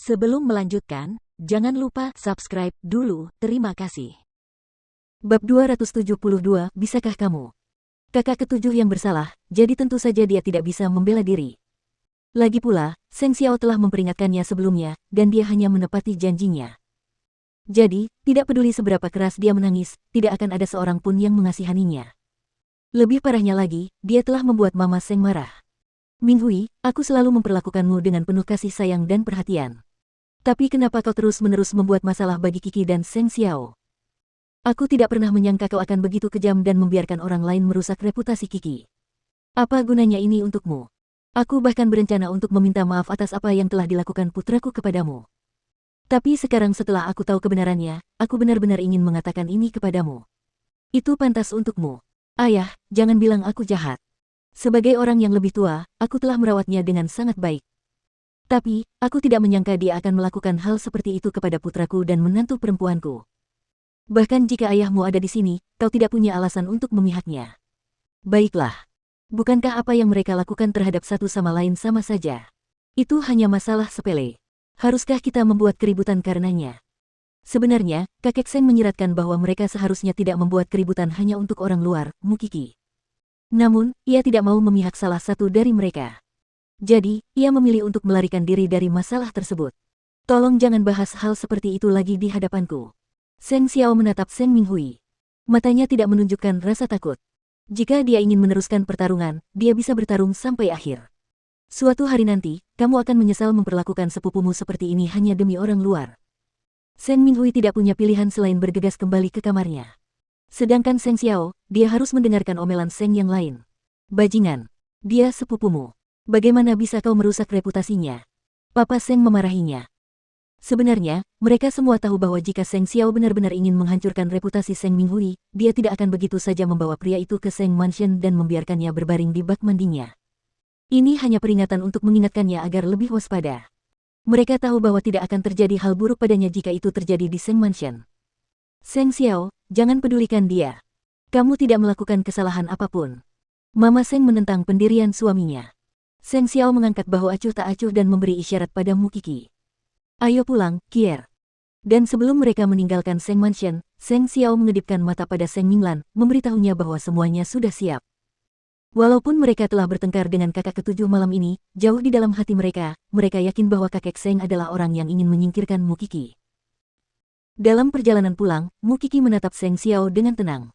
Sebelum melanjutkan, jangan lupa subscribe dulu, terima kasih. Bab 272, bisakah kamu? Kakak ketujuh yang bersalah, jadi tentu saja dia tidak bisa membela diri. Lagi pula, Seng Xiao telah memperingatkannya sebelumnya, dan dia hanya menepati janjinya. Jadi, tidak peduli seberapa keras dia menangis, tidak akan ada seorang pun yang mengasihaninya. Lebih parahnya lagi, dia telah membuat Mama Seng marah. Minghui, aku selalu memperlakukanmu dengan penuh kasih sayang dan perhatian. Tapi kenapa kau terus-menerus membuat masalah bagi Qi dan Seng Xiao? Aku tidak pernah menyangka kau akan begitu kejam dan membiarkan orang lain merusak reputasi Qi. Apa gunanya ini untukmu? Aku bahkan berencana untuk meminta maaf atas apa yang telah dilakukan putraku kepadamu. Tapi sekarang setelah aku tahu kebenarannya, aku benar-benar ingin mengatakan ini kepadamu. Itu pantas untukmu. Ayah, jangan bilang aku jahat. Sebagai orang yang lebih tua, aku telah merawatnya dengan sangat baik. Tapi, aku tidak menyangka dia akan melakukan hal seperti itu kepada putraku dan menantu perempuanku. Bahkan jika ayahmu ada di sini, kau tidak punya alasan untuk memihaknya. Baiklah. Bukankah apa yang mereka lakukan terhadap satu sama lain sama saja? Itu hanya masalah sepele. Haruskah kita membuat keributan karenanya? Sebenarnya, kakek Seng menyiratkan bahwa mereka seharusnya tidak membuat keributan hanya untuk orang luar, Mukiki. Namun, ia tidak mau memihak salah satu dari mereka. Jadi, ia memilih untuk melarikan diri dari masalah tersebut. Tolong jangan bahas hal seperti itu lagi di hadapanku. Seng Xiao menatap Seng Minghui. Matanya tidak menunjukkan rasa takut. Jika dia ingin meneruskan pertarungan, dia bisa bertarung sampai akhir. Suatu hari nanti, kamu akan menyesal memperlakukan sepupumu seperti ini hanya demi orang luar. Seng Minghui tidak punya pilihan selain bergegas kembali ke kamarnya. Sedangkan Seng Xiao, dia harus mendengarkan omelan Seng yang lain. Bajingan, dia sepupumu. Bagaimana bisa kau merusak reputasinya? Papa Seng memarahinya. Sebenarnya, mereka semua tahu bahwa jika Seng Xiao benar-benar ingin menghancurkan reputasi Seng Minghui, dia tidak akan begitu saja membawa pria itu ke Seng Mansion dan membiarkannya berbaring di bak mandinya. Ini hanya peringatan untuk mengingatkannya agar lebih waspada. Mereka tahu bahwa tidak akan terjadi hal buruk padanya jika itu terjadi di Seng Mansion. Seng Xiao, jangan pedulikan dia. Kamu tidak melakukan kesalahan apapun. Mama Seng menentang pendirian suaminya. Seng Xiao mengangkat bahu acuh tak acuh dan memberi isyarat pada Mukiki. Ayo pulang, Kier. Dan sebelum mereka meninggalkan Seng Mansion, Seng Xiao mengedipkan mata pada Seng Minglan, memberitahunya bahwa semuanya sudah siap. Walaupun mereka telah bertengkar dengan kakak ketujuh malam ini, jauh di dalam hati mereka yakin bahwa kakek Seng adalah orang yang ingin menyingkirkan Mukiki. Dalam perjalanan pulang, Mukiki menatap Seng Xiao dengan tenang.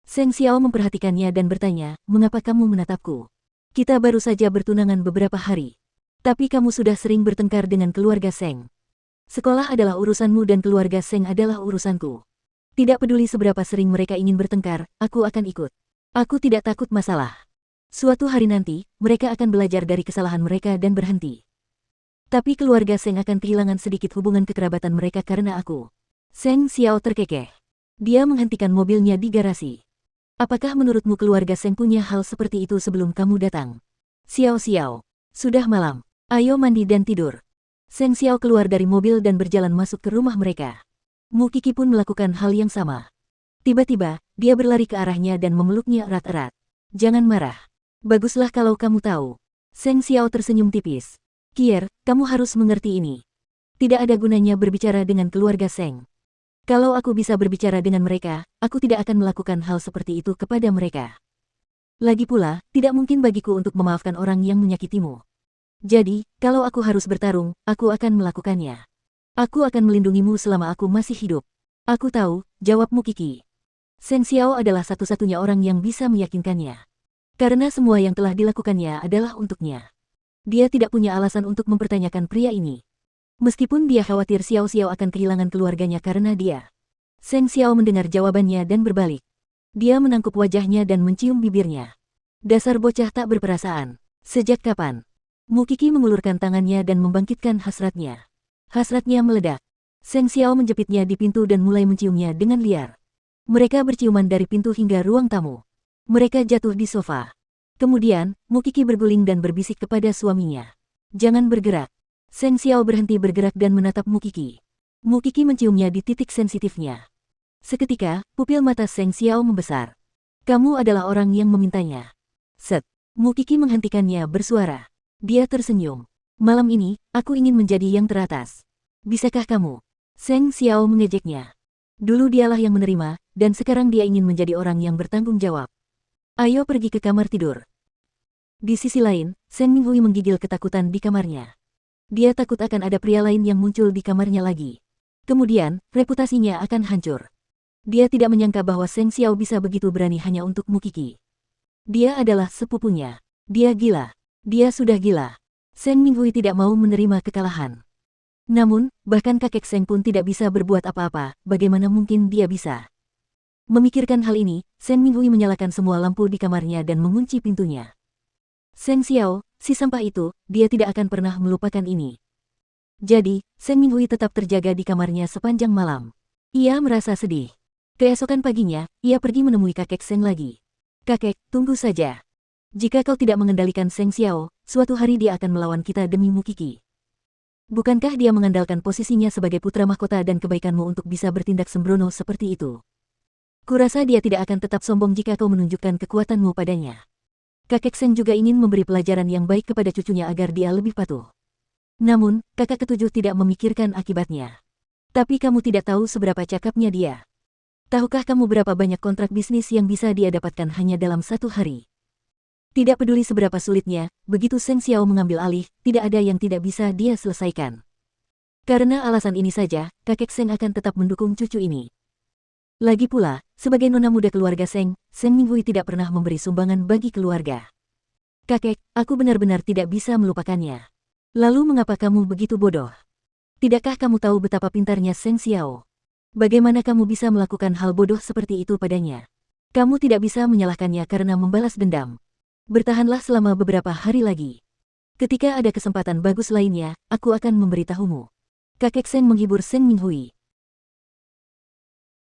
Seng Xiao memperhatikannya dan bertanya, mengapa kamu menatapku? Kita baru saja bertunangan beberapa hari. Tapi kamu sudah sering bertengkar dengan keluarga Seng. Sekolah adalah urusanmu dan keluarga Seng adalah urusanku. Tidak peduli seberapa sering mereka ingin bertengkar, aku akan ikut. Aku tidak takut masalah. Suatu hari nanti, mereka akan belajar dari kesalahan mereka dan berhenti. Tapi keluarga Seng akan kehilangan sedikit hubungan kekerabatan mereka karena aku. Seng Xiao terkekeh. Dia menghentikan mobilnya di garasi. Apakah menurutmu keluarga Seng punya hal seperti itu sebelum kamu datang? Xiao Xiao, sudah malam. Ayo mandi dan tidur. Seng Xiao keluar dari mobil dan berjalan masuk ke rumah mereka. Mukiki pun melakukan hal yang sama. Tiba-tiba, dia berlari ke arahnya dan memeluknya erat-erat. Jangan marah. Baguslah kalau kamu tahu. Seng Xiao tersenyum tipis. Kier, kamu harus mengerti ini. Tidak ada gunanya berbicara dengan keluarga Seng. Kalau aku bisa berbicara dengan mereka, aku tidak akan melakukan hal seperti itu kepada mereka. Lagi pula, tidak mungkin bagiku untuk memaafkan orang yang menyakitimu. Jadi, kalau aku harus bertarung, aku akan melakukannya. Aku akan melindungimu selama aku masih hidup. Aku tahu, jawab Mukiki. Seng Xiao adalah satu-satunya orang yang bisa meyakinkannya. Karena semua yang telah dilakukannya adalah untuknya. Dia tidak punya alasan untuk mempertanyakan pria ini. Meskipun dia khawatir Xiao Xiao akan kehilangan keluarganya karena dia. Seng Xiao mendengar jawabannya dan berbalik. Dia menangkup wajahnya dan mencium bibirnya. Dasar bocah tak berperasaan. Sejak kapan? Mukiki mengulurkan tangannya dan membangkitkan hasratnya. Hasratnya meledak. Seng Xiao menjepitnya di pintu dan mulai menciumnya dengan liar. Mereka berciuman dari pintu hingga ruang tamu. Mereka jatuh di sofa. Kemudian, Mukiki berguling dan berbisik kepada suaminya. Jangan bergerak. Seng Xiao berhenti bergerak dan menatap Mukiki. Mukiki menciumnya di titik sensitifnya. Seketika, pupil mata Seng Xiao membesar. Kamu adalah orang yang memintanya. Set. Mukiki menghentikannya bersuara. Dia tersenyum. Malam ini, aku ingin menjadi yang teratas. Bisakah kamu? Seng Xiao mengejeknya. Dulu dialah yang menerima, dan sekarang dia ingin menjadi orang yang bertanggung jawab. Ayo pergi ke kamar tidur. Di sisi lain, Seng Minghui menggigil ketakutan di kamarnya. Dia takut akan ada pria lain yang muncul di kamarnya lagi. Kemudian, reputasinya akan hancur. Dia tidak menyangka bahwa Seng Xiao bisa begitu berani hanya untuk Mukiki. Dia adalah sepupunya. Dia gila. Dia sudah gila. Seng Minghui tidak mau menerima kekalahan. Namun, bahkan kakek Seng pun tidak bisa berbuat apa-apa, bagaimana mungkin dia bisa? Memikirkan hal ini, Seng Minghui menyalakan semua lampu di kamarnya dan mengunci pintunya. Seng Xiao, si sampah itu, dia tidak akan pernah melupakan ini. Jadi, Seng Minghui tetap terjaga di kamarnya sepanjang malam. Ia merasa sedih. Keesokan paginya, ia pergi menemui kakek Seng lagi. Kakek, tunggu saja. Jika kau tidak mengendalikan Seng Xiao, suatu hari dia akan melawan kita demi Mukiki. Bukankah dia mengandalkan posisinya sebagai putra mahkota dan kebaikanmu untuk bisa bertindak sembrono seperti itu? Kurasa dia tidak akan tetap sombong jika kau menunjukkan kekuatanmu padanya. Kakek Seng juga ingin memberi pelajaran yang baik kepada cucunya agar dia lebih patuh. Namun, kakak ketujuh tidak memikirkan akibatnya. Tapi kamu tidak tahu seberapa cakapnya dia. Tahukah kamu berapa banyak kontrak bisnis yang bisa dia dapatkan hanya dalam satu hari? Tidak peduli seberapa sulitnya, begitu Seng Xiao mengambil alih, tidak ada yang tidak bisa dia selesaikan. Karena alasan ini saja, kakek Seng akan tetap mendukung cucu ini. Lagi pula, sebagai nona muda keluarga Seng, Seng Minghui tidak pernah memberi sumbangan bagi keluarga. Kakek, aku benar-benar tidak bisa melupakannya. Lalu mengapa kamu begitu bodoh? Tidakkah kamu tahu betapa pintarnya Seng Xiao? Bagaimana kamu bisa melakukan hal bodoh seperti itu padanya? Kamu tidak bisa menyalahkannya karena membalas dendam. Bertahanlah selama beberapa hari lagi. Ketika ada kesempatan bagus lainnya, aku akan memberitahumu. Kakek Seng menghibur Seng Minghui.